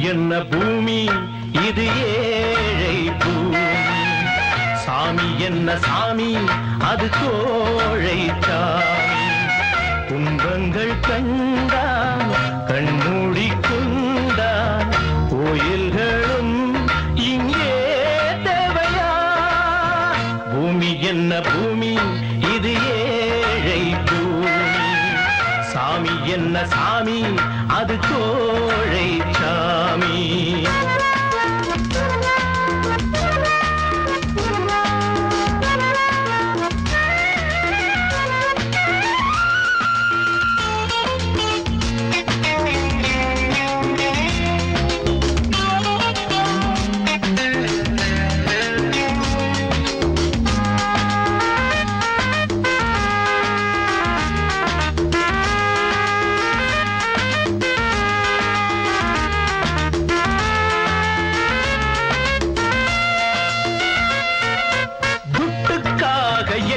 என்ன பூமி இது ஏழை பூமி. சாமி என்ன சாமி அது கோழை சாமி. துன்பங்கள் கண்டான் கண்மூடி கொண்டான் கோயில்களும் இங்கே தேவையா. பூமி என்ன பூமி இது ஏழை பூமி. சாமி என்ன சாமி அது கோழை சாமி.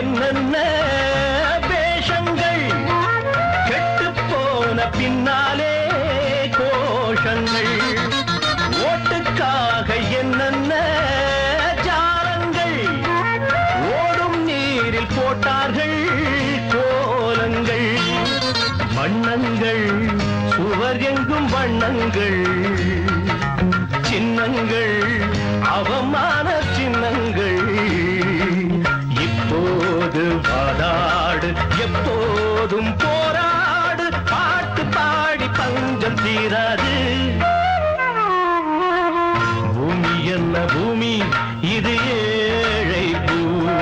என்னென்ன வேஷங்கள் கெட்டு போன பின்னாலே கோஷங்கள். ஓட்டுக்காக என்னென்ன ஜாலங்கள் ஓடும் நீரில் போட்டார்கள் கோலங்கள். வண்ணங்கள் சுவர் எங்கும் வண்ணங்கள் சின்னங்கள் அவமான சின்னங்கள். இப்போது வாதாடு எப்போதும் போராடு பாட்டு பாடி பஞ்சம் தீராது. பூமி என்ன பூமி இது ஏழை பூமி.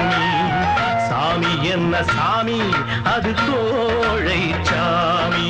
சாமி என்ன சாமி அது கோழை சாமி.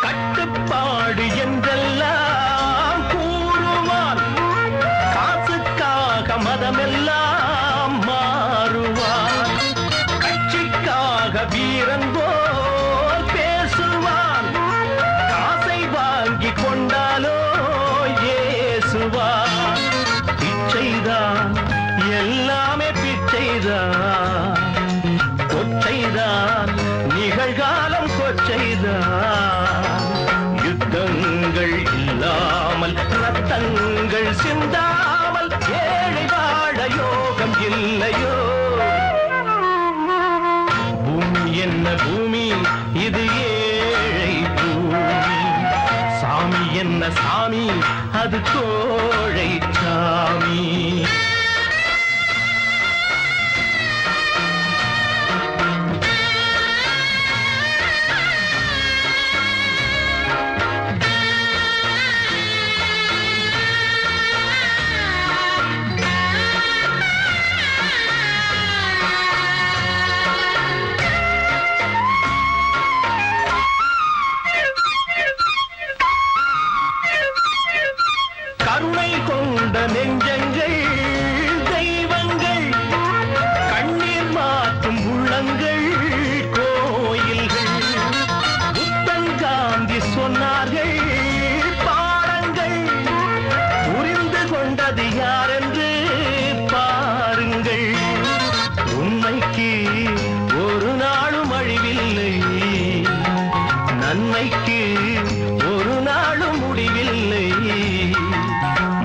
கட்டுப்பாடு என்றெல்லாம் கூறுவான் காசுக்காக மதமெல்லாம் மாறுவான். கட்சிக்காக வீரன் போல் பேசுவான் காசை வாங்கி கொண்டாலோ ஏசுவான். பிச்சைதான் எல்லாமே பிச்சைதான் கொச்சைதான் நிகழ்காலம் கொச்சைதான். யுத்தங்கள் இல்லாமல் ரத்தங்கள் சிந்தாமல் ஏழை வாழ யோகம் இல்லையோ. பூமி என்ன பூமி இது ஏழை பூமி. சாமி என்ன சாமி அது கோழை சாமி. கருணை கொண்ட நெஞ்சங்கள் தெய்வங்கள் கண்ணீர் மாற்றும் உள்ளங்கள் கோயில்கள். புத்தன் காந்தி சொன்னார்கள் பாடங்கள் புரிந்து கொண்டது யார் என்று பாருங்கள். உண்மைக்கு ஒரு நாளும் அழிவில்லை நன்மைக்கு ஒரு நாளும் முடிவில்லை.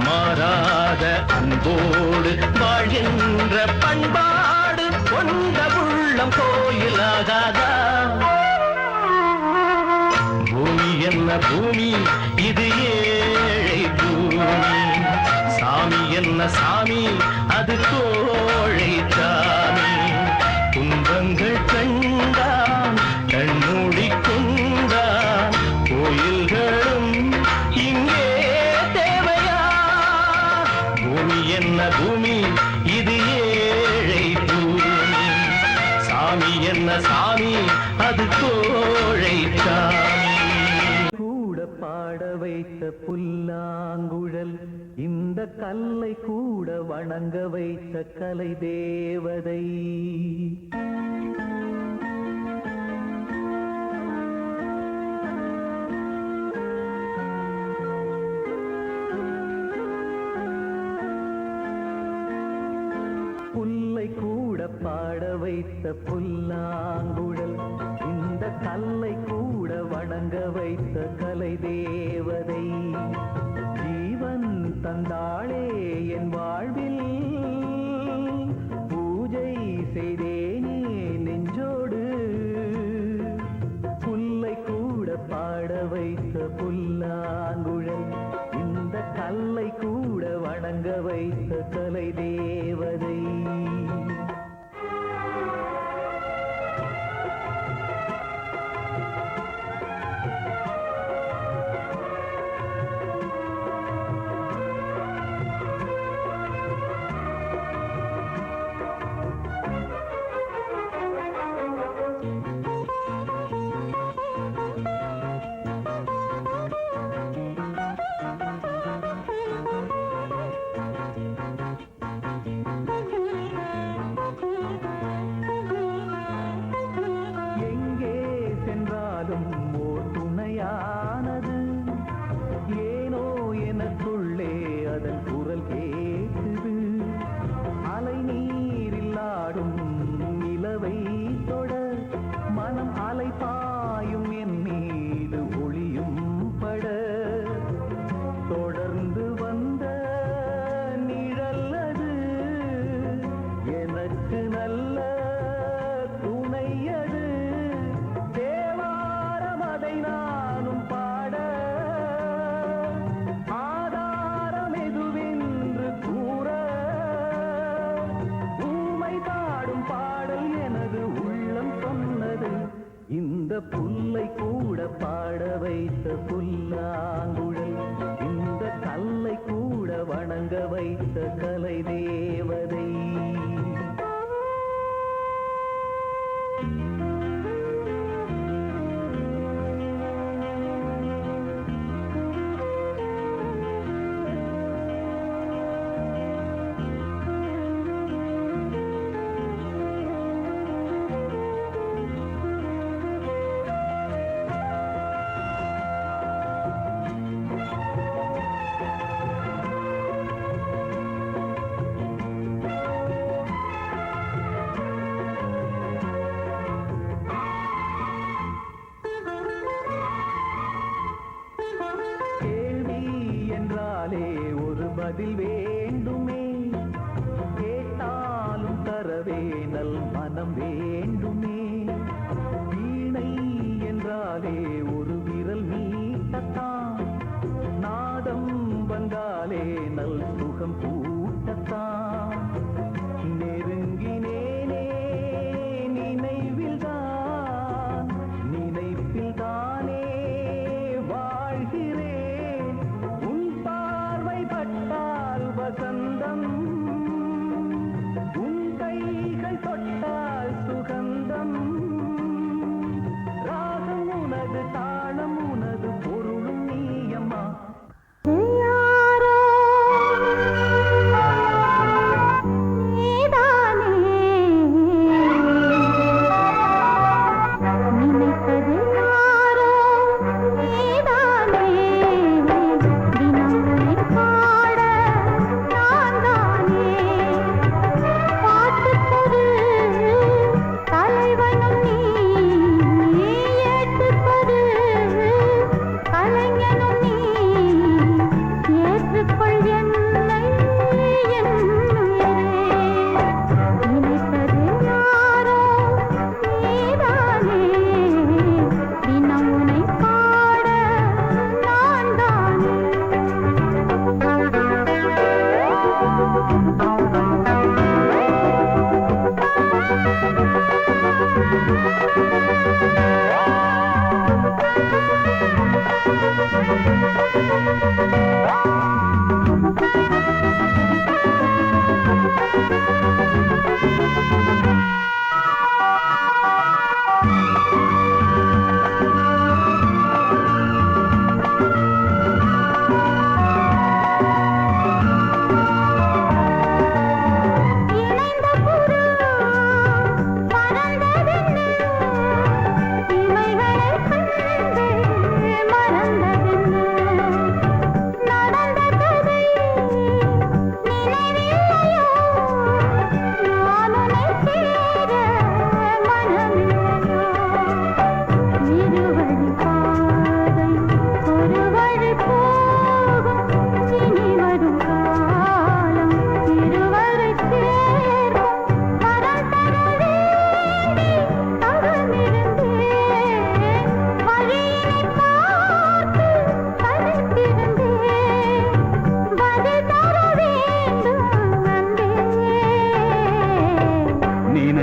மாறாத அன்போடு வாழ்கின்ற பண்பாடு கொண்ட உள்ளம் கோயிலாகாதா. பூமி என்ன பூமி இது ஏழை பூமி. சாமி என்ன சாமி அது கோழை சாமி. துன்பங்கள் கண்டான் கண்மூடி கொண்டான் கோயில்களும் இங்கே தேவையா. பூமி என்ன பூமி இது ஏழை பூமி. சாமி என்ன சாமி அது கோழை புல்லாங்குழல் இந்த கல்லை கூட வணங்க வைத்த கலை தேவதை. புல்லை கூட பாட வைத்த புல்லாங்குழல் இந்த கல்லை கூட வணங்க வைத்த கலை தேவதை. ஜீவன் தந்தாளே என் வாழ்வில் பூஜை செய்தேனே நெஞ்சோடு. புல்லை கூட பாட வைத்த புல்லாங்குழல் இந்த கல்லை கூட வணங்க வைத்த கலை தேவதை. ஓர் துணையானது ஏனோ எனக்குள்ளே அதன் குரல் கேட்குது. அலை நீரில் ஆடும் நிலவை தொட மனம் அலை பாயும் என் மீது ஒளியும் பட. தொடர்ந்து வந்த நிழல்லது எனக்கு நல்ல துணையது. நானும் பாட ஆதாரம் எதுவென்று கூற ஊமை பாடும் பாடல் எனது உள்ளம் சொன்னது. இந்த புல்லை கூட பாட வைத்த புல்லாங்குழல் இந்த கல்லை கூட வணங்க வைத்த கலை தேவதை. ஒரு பதில் வேண்டுமே, கேட்டாலும் தரவே நல் மனம் வேண்டுமே. வீணை என்றாலே ஒரு விரல் மீட்டத்தான், நாதம் வந்தாலே நல் சுகம் கூட்டத்தான். நெருங்கினேனே நினைவில் தான், நினைப்பில் தானே வாழ்கிறேன். உன் பார்வை பட்டால் வசந்தம், உன் கைகள் தொட்டால் சுகம்.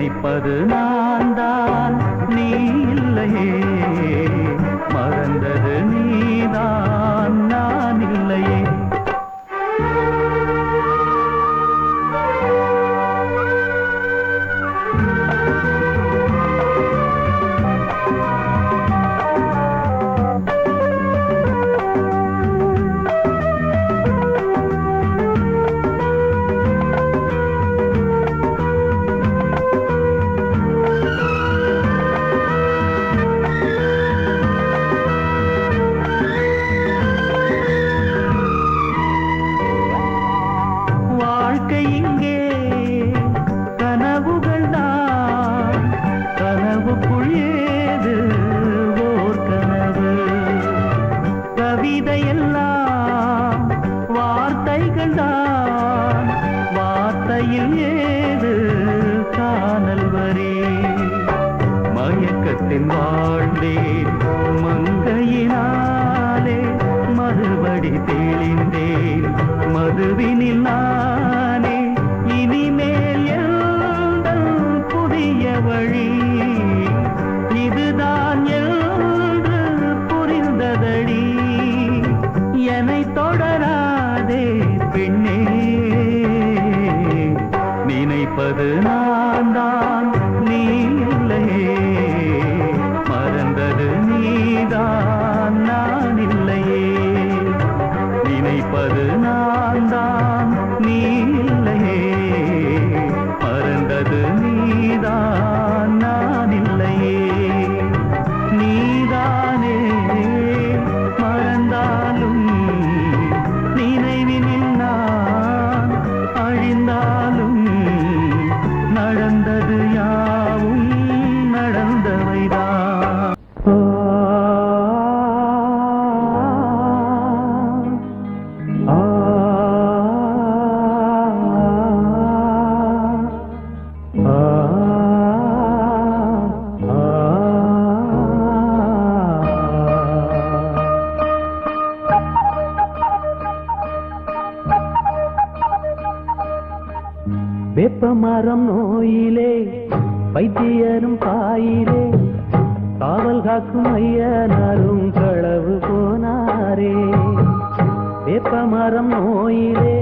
நினைப்பது நான் தான் நீ இல்லையே, மறந்தது நீதான் நான் இல்லையே. வாழ்ந்தேன் மங்கையினாலே, மறுபடி தெளிந்தேன் மதுவினில் நானே. இனிமேல் எந்தன் புதிய வழி இதுதான் என்று புரிந்ததடி. என்னை தொடராதே பெண்ணே, நினைப்பது நான் தான் நீ இல்லையே, மறந்தது நீதான் நான் இல்லையே. நினைப்பது நான் தான் நீ இல்லையே, மறந்தது நீதான் நான் இல்லையே. நீதானே மறந்தாலும் நினைவினில் நான் அழிந்தாலும், நடந்தது யாவும் நடந்தவைதான். வேப்பமரம் நோயிலே வைத்தியரும் பாயிலே, காவல் காக்கும் ஐயனாரும் களவு போனாரே. வேப்பமரம் நோயிலே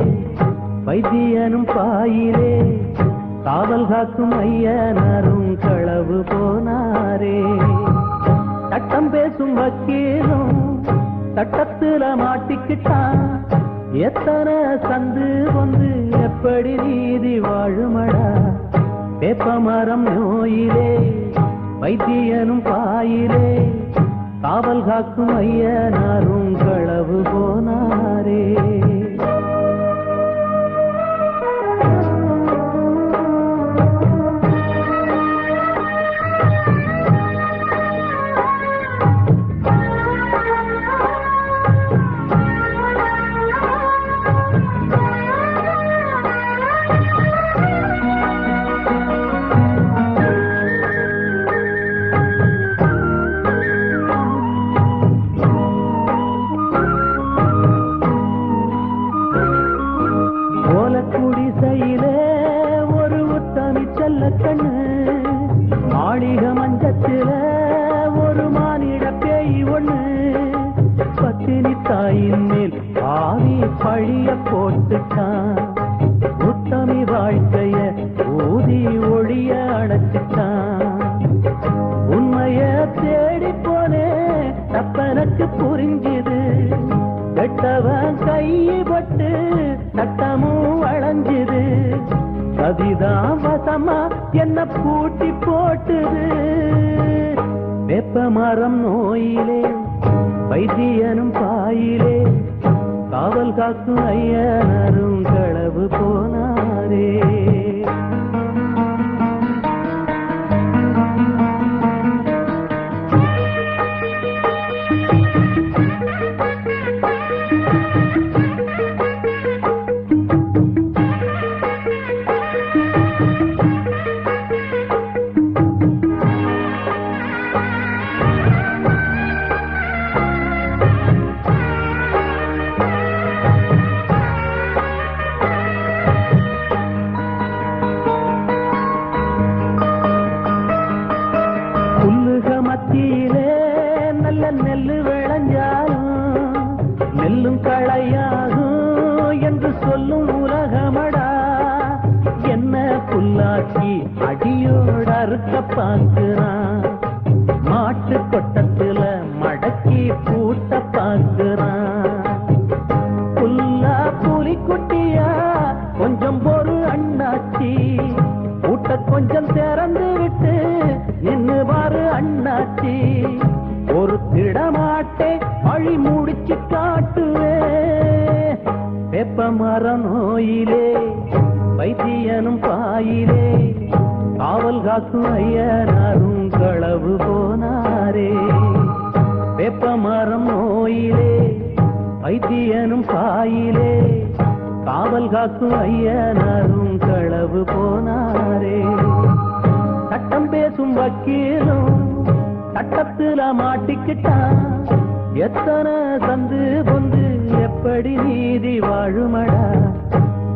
வைத்தியனும் பாயிலே, காவல் காக்கும் ஐயனாரும் களவு போனாரே. சட்டம் பேசும் வக்கீலும் சட்டத்துல மாட்டிக்கிட்டான், எத்தனை சந்து வந்து எப்படி நீதி வாழுமடா. வேப்பமரம் நோயிலே வைத்தியனும் பாயிலே, காவல் காக்கும் ஐயனாரும் களவு போனாரே. குடிசையிலே ஒரு உத்தமி செல்ல கண்ணு, மாளிக மஞ்சத்தில ஒரு மானிட பேய் ஒண்ணு. பத்தினி தாயின் மேல் ஆவி பழிய போட்டுட்டான், உத்தமி வாழ்க்கைய ஊதி ஒளிய அடைச்சிட்டான். உண்மைய தேடி போனே தப்பனக்கு புரிஞ்சுது, கெட்டவன் கைப்பட்டு சட்டமும் வளைஞ்சுது. சதிதான் வசமா என்ன பூட்டி போட்டுது. வேப்பமரம் நோயிலே வைத்தியனும் பாயிலே, காவல் காக்கும் ஐயனாரும் களவு போனாரே. புல்லாக்கி அடியோட அறுக்க பார்க்கிறான். மாட்டு கொட்டத்துல மடக்கி பூட்ட பார்க்கிறான். புல்லா புலிக்குட்டியா கொஞ்சம் பொறு அண்ணாச்சி, பூட்ட கொஞ்சம் திறந்து விட்டு நின்னு பாரு அண்ணாச்சி. ஒரு திடமாட்டே வழி முடிச்சு காட்டுவே. வேப்ப மரம் நோயிலே வைத்தியனும் பாயிலே, காவல் காக்கும் ஐயனாரும் களவு போனாரே. வேப்ப மரம் நோயிலே வைத்தியனும் பாயிலே, காவல் காக்கும் ஐயனாரும் களவு போனாரே. சட்டம் பேசும் வக்கீலும் சட்டத்துல மாட்டிக்கிட்டான். எத்தனை சந்து பொந்து எப்படி நீதி வாழுமடா.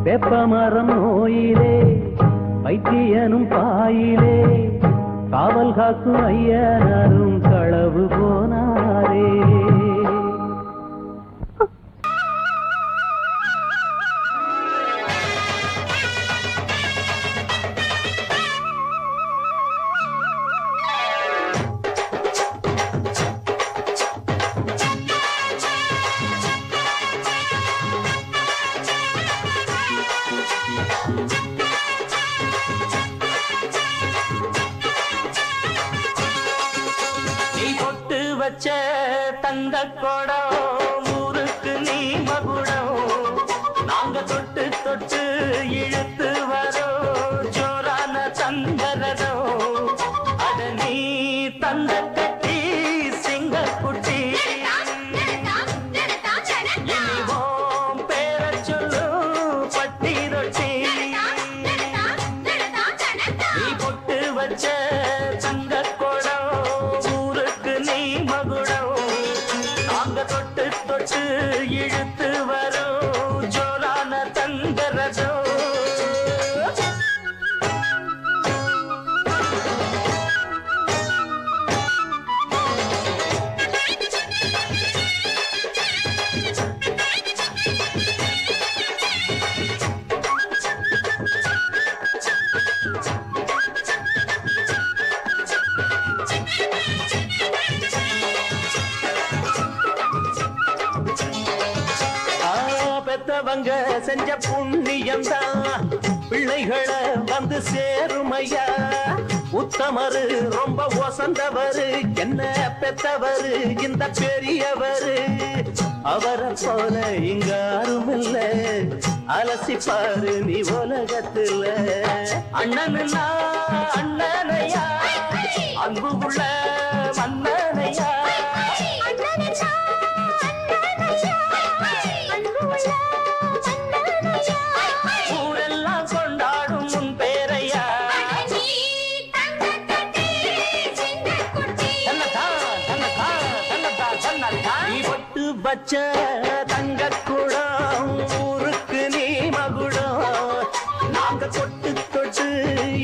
வேப்ப மரம் நோயிலே வைத்தியனும் பாயிலே, காவல் காக்கும் ஐயனாரும் களவு போனாரே. வச்ச தங்க கொடம் ஊருக்கு நீ மகுடம். நாங்க தொட்டு தொட்டு இழுத்து வரோம் ஜோரான தங்கரதம். அட நீ தந்த கட்டி சிங்க குட்டி, இனிவோம் பேர சொல்லு பட்டி ரொட்டி. நீ பொட்டு வச்ச தங்க கொடம் ஊருக்கு நீ மகுடம். நாங்க தொட்டு தொட்டு இழுத்து வரோம் ஜோரான தங்கரதம். பெத்தவங்க செஞ்ச புண்ணியம்தான் பிள்ளைகளை வந்து சேருமையா. உத்தமரு ரொம்ப ஒசந்தவரு, என்ன பெத்தவரு இந்த பெரியவரு. அவரை போல இங்க யாரும் இல்ல, அலசிப்பாரு நீ உலகத்துல. அண்ணனுன்னா அண்ணனையா, அன்பு உள்ள மன்னனையா. ஊரெல்லாம் கொண்டாடும் உன் பேரையா. நீ பொட்டு வச்ச தங்க குடம் ஊருக்கு நீ மகுடம். நாங்க தொட்டு தொட்டு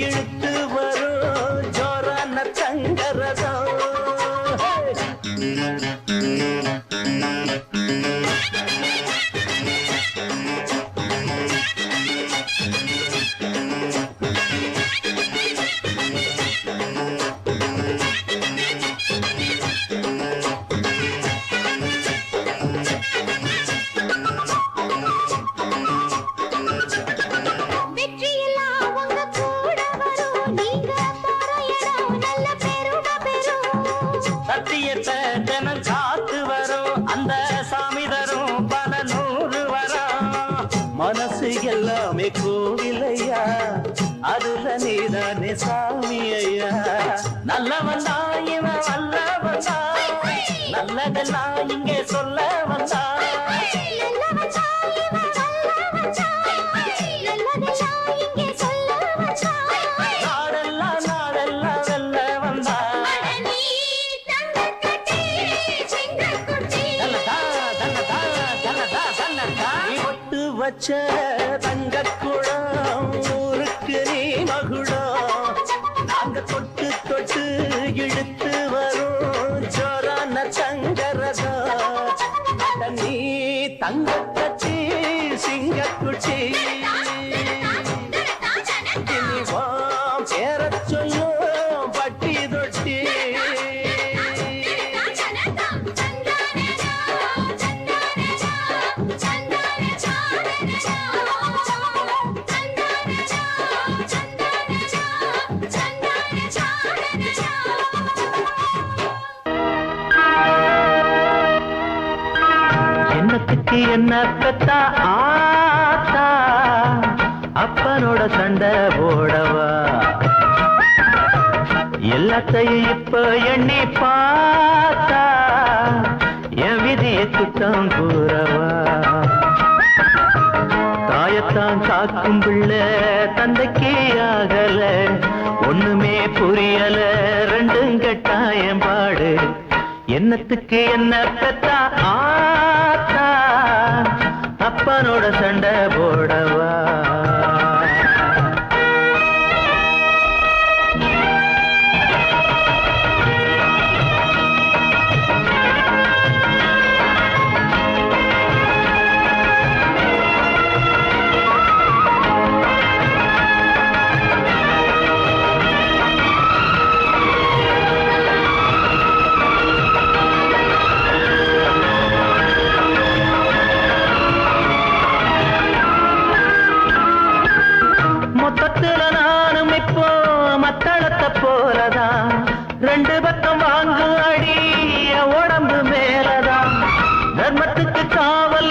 இழுத்து வரும் ஜோரான தங்கரதம். சத்தியத்தை தினம் காத்து வரும் அந்த சாமி தரும் பல நூறு வரும். மனசு எல்லாமே கோவிலையா, அதுல நீதானே சாமி ஐயா. நல்லவன் தான் இவன் வல்லவன் தான், நல்லதெல்லாம் இங்கே சொல்ல வந்தான். நாடெல்லாம் நாடெல்லாம் வெல்ல வந்தான். வச்ச தங்க குடம் ஊருக்கு நீ மகுடம். நாங்க தொட்டு தொட்டு இழுத்து வரும் ஜோரான தங்கரதம். நீ தங்க கட்சி சிங்க குச்சி, என்னத்துக்கு என்ன பெத்தா ஆத்தா அப்பனோட சண்டை போடவா எல்லாத்தையும் இப்ப எண்ணி பார்த்தா என் விதிய குத்தம் கூறவா தாயத்தான் காக்கும் பிள்ளை தந்தைக்கே ஆகல ஒண்ணுமே புரியல ரெண்டும் கட்டாயம் பாடு என்னத்துக்கு என்ன பெத்தா ஆத்தா அப்பனோட சண்டை போடவா மொத்தத்துல நானும் இப்போ மத்தளத்தை போலதான் ரெண்டு பக்கம் வாங்கு அடி உடம்பு மேலதான் தர்மத்துக்கு காவல்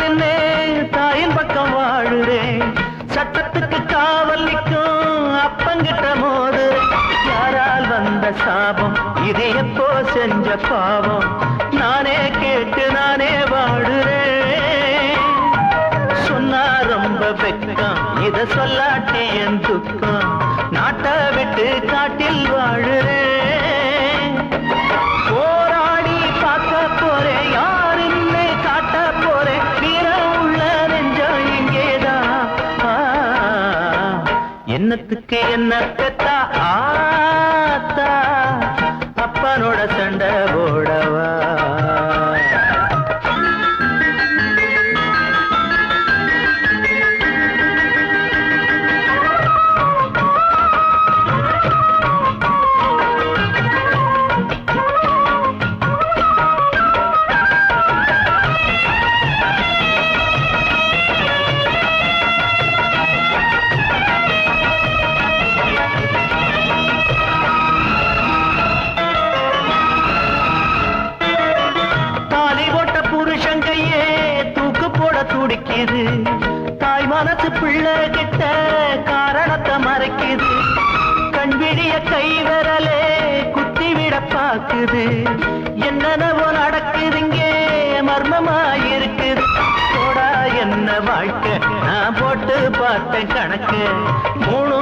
தாயின் பக்கம் வாழுறேன் சட்டத்துக்கு காவல் நிற்கும் அப்பங்கிட்ட மோதுறேன் யாரால் வந்த சாபம் இது எப்போ செஞ்ச பாவம் நானே கேட்டு நானே வாழுறேன் சொன்னா ரொம்ப வெக்கம் இத சொல்லாட்டி என் துக்கம் நாட்டை விட்டு காட்டில் வாழுறேன் போராடி பார்க்க போறேன் யாருன்னு காட்ட போறேன் வீரம் உள்ள நெஞ்சம் இங்கேதான் என்னத்துக்கு என்ன பெத்தா ஆத்தா அப்பனோட சண்டை போடவா துடிக்குது தாய் மனசு பிள்ளை கிட்ட காரணத்தை மறைக்குது கண்விழிய கை விரலே குத்தி விட பாக்குது என்னென்னவோ நடக்குதுங்க மர்மமாயிருக்குது போடா என்ன வாழ்க்கை நான் போட்டு பார்த்தேன் கணக்கு மூணு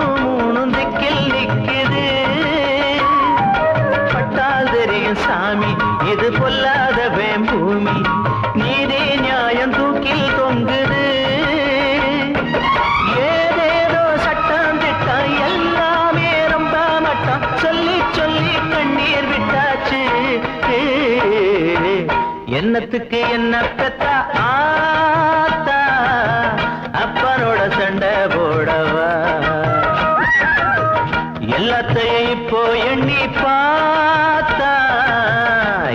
திக்கில் நிக்குது பட்டால் தெரியும் சாமி இது பொல்லாத பூமி நீதி நியாயம் தூக்கில் தொங்குது ஏதேதோ சட்டம் திட்டம் எல்லாமே ரொம்ப மட்டம் சொல்லி சொல்லி கண்ணீர் விட்டாச்சு என்னத்துக்கு என்ன பெத்தா ஆத்தா அப்பனோட சண்டை போடவா எல்லாத்தையும் இப்போ எண்ணி பார்த்தா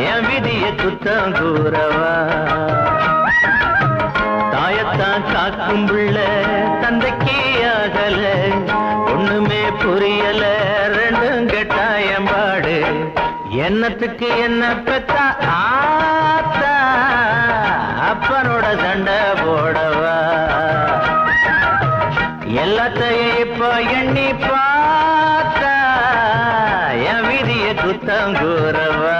என் விதிய குத்தம் கூறவா தாயத்தான் காக்கும் பிள்ள தந்தைக்கே ஆகல ஒண்ணுமே புரியல ரெண்டும் கட்டாயம் பாடு என்னத்துக்கு என்ன பெத்தா ஆத்தா அப்பனோட சண்டை போடவா எல்லாத்தையும் இப்போ எண்ணி பார்த்தா என் விதிய குத்தம் கூறவா